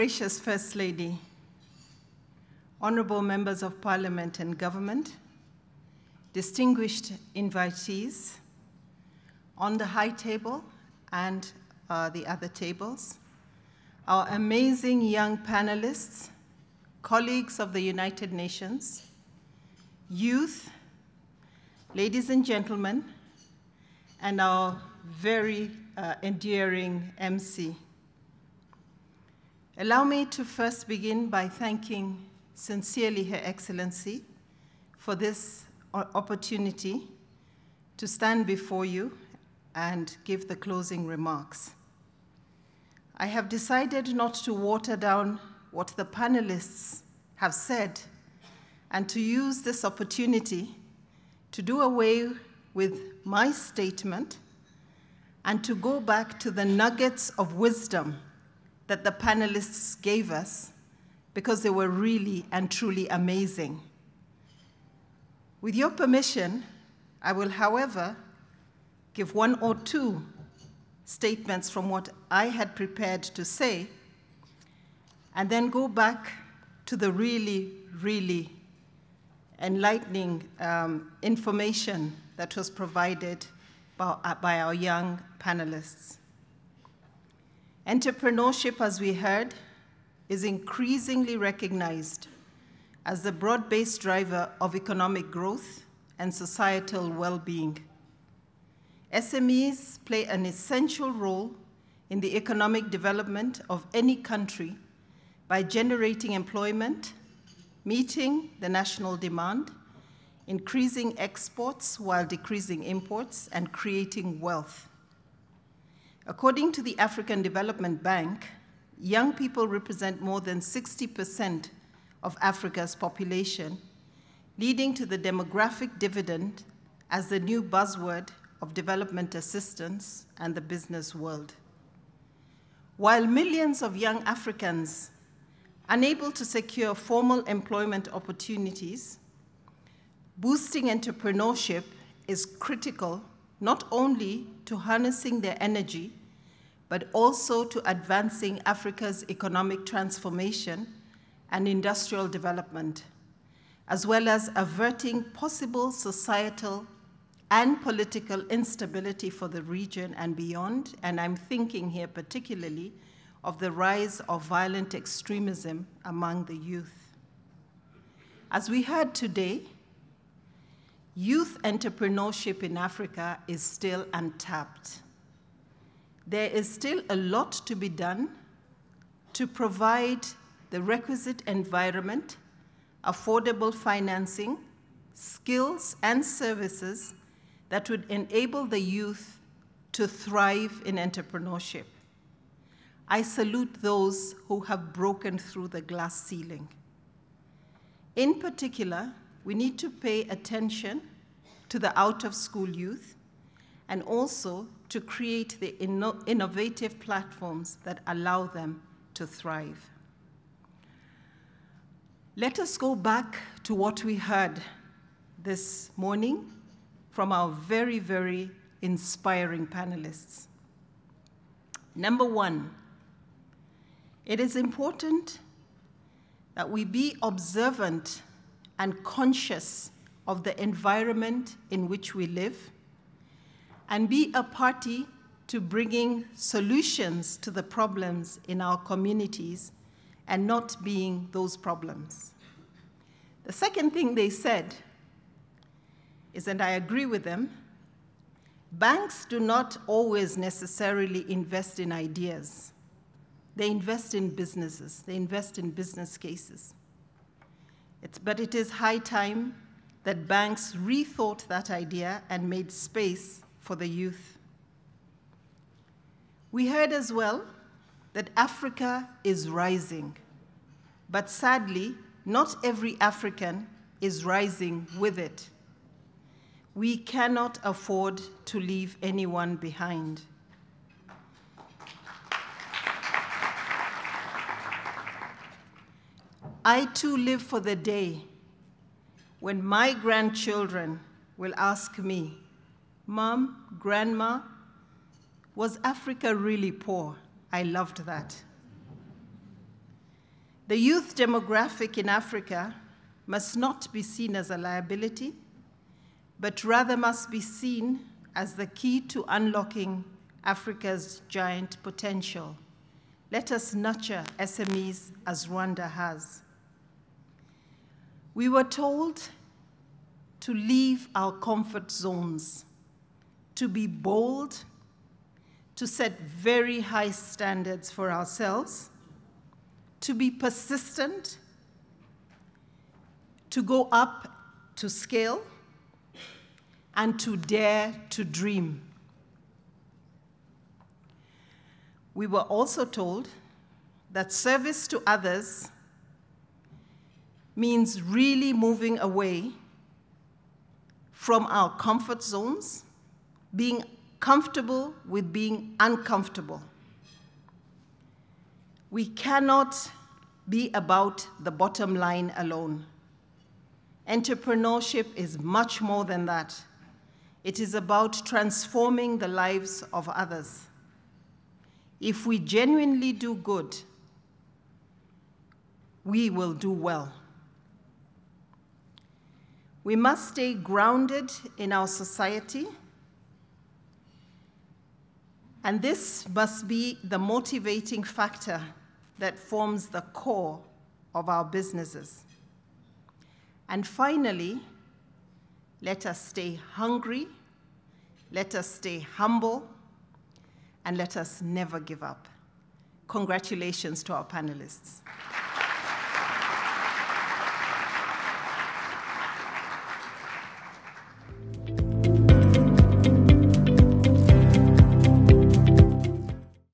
gracious First Lady, honorable members of Parliament and government, distinguished invitees on the high table and the other tables, our amazing young panelists, colleagues of the United Nations, youth, ladies and gentlemen, and our very endearing MC. Allow me to first begin by thanking sincerely Her Excellency for this opportunity to stand before you and give the closing remarks. I have decided not to water down what the panelists have said and to use this opportunity to do away with my statement and to go back to the nuggets of wisdom that the panelists gave us, because they were really and truly amazing. With your permission, I will, however, give one or two statements from what I had prepared to say, and then go back to the really, really enlightening information that was provided by our young panelists. Entrepreneurship, as we heard, is increasingly recognized as the broad-based driver of economic growth and societal well-being. SMEs play an essential role in the economic development of any country by generating employment, meeting the national demand, increasing exports while decreasing imports, and creating wealth. According to the African Development Bank, young people represent more than 60% of Africa's population, leading to the demographic dividend as the new buzzword of development assistance and the business world. While millions of young Africans unable to secure formal employment opportunities, boosting entrepreneurship is critical not only to harnessing their energy, but also to advancing Africa's economic transformation and industrial development, as well as averting possible societal and political instability for the region and beyond. And I'm thinking here particularly of the rise of violent extremism among the youth. As we heard today, youth entrepreneurship in Africa is still untapped. There is still a lot to be done to provide the requisite environment, affordable financing, skills, and services that would enable the youth to thrive in entrepreneurship. I salute those who have broken through the glass ceiling. In particular, we need to pay attention to the out-of-school youth and also to create the innovative platforms that allow them to thrive. Let us go back to what we heard this morning from our very, very inspiring panelists. Number one, it is important that we be observant and conscious of the environment in which we live and be a party to bringing solutions to the problems in our communities and not being those problems. The second thing they said is, and I agree with them, banks do not always necessarily invest in ideas. They invest in businesses. They invest in business cases. But it is high time that banks rethought that idea and made space for the youth. We heard as well that Africa is rising, but sadly, not every African is rising with it. We cannot afford to leave anyone behind. I too live for the day when my grandchildren will ask me, "Mom, Grandma, was Africa really poor?" I loved that. The youth demographic in Africa must not be seen as a liability, but rather must be seen as the key to unlocking Africa's giant potential. Let us nurture SMEs as Rwanda has. We were told to leave our comfort zones, to be bold, to set very high standards for ourselves, to be persistent, to go up to scale, and to dare to dream. We were also told that service to others means really moving away from our comfort zones, being comfortable with being uncomfortable. We cannot be about the bottom line alone. Entrepreneurship is much more than that. It is about transforming the lives of others. If we genuinely do good, we will do well. We must stay grounded in our society, and this must be the motivating factor that forms the core of our businesses. And finally, let us stay hungry, let us stay humble, and let us never give up. Congratulations to our panelists.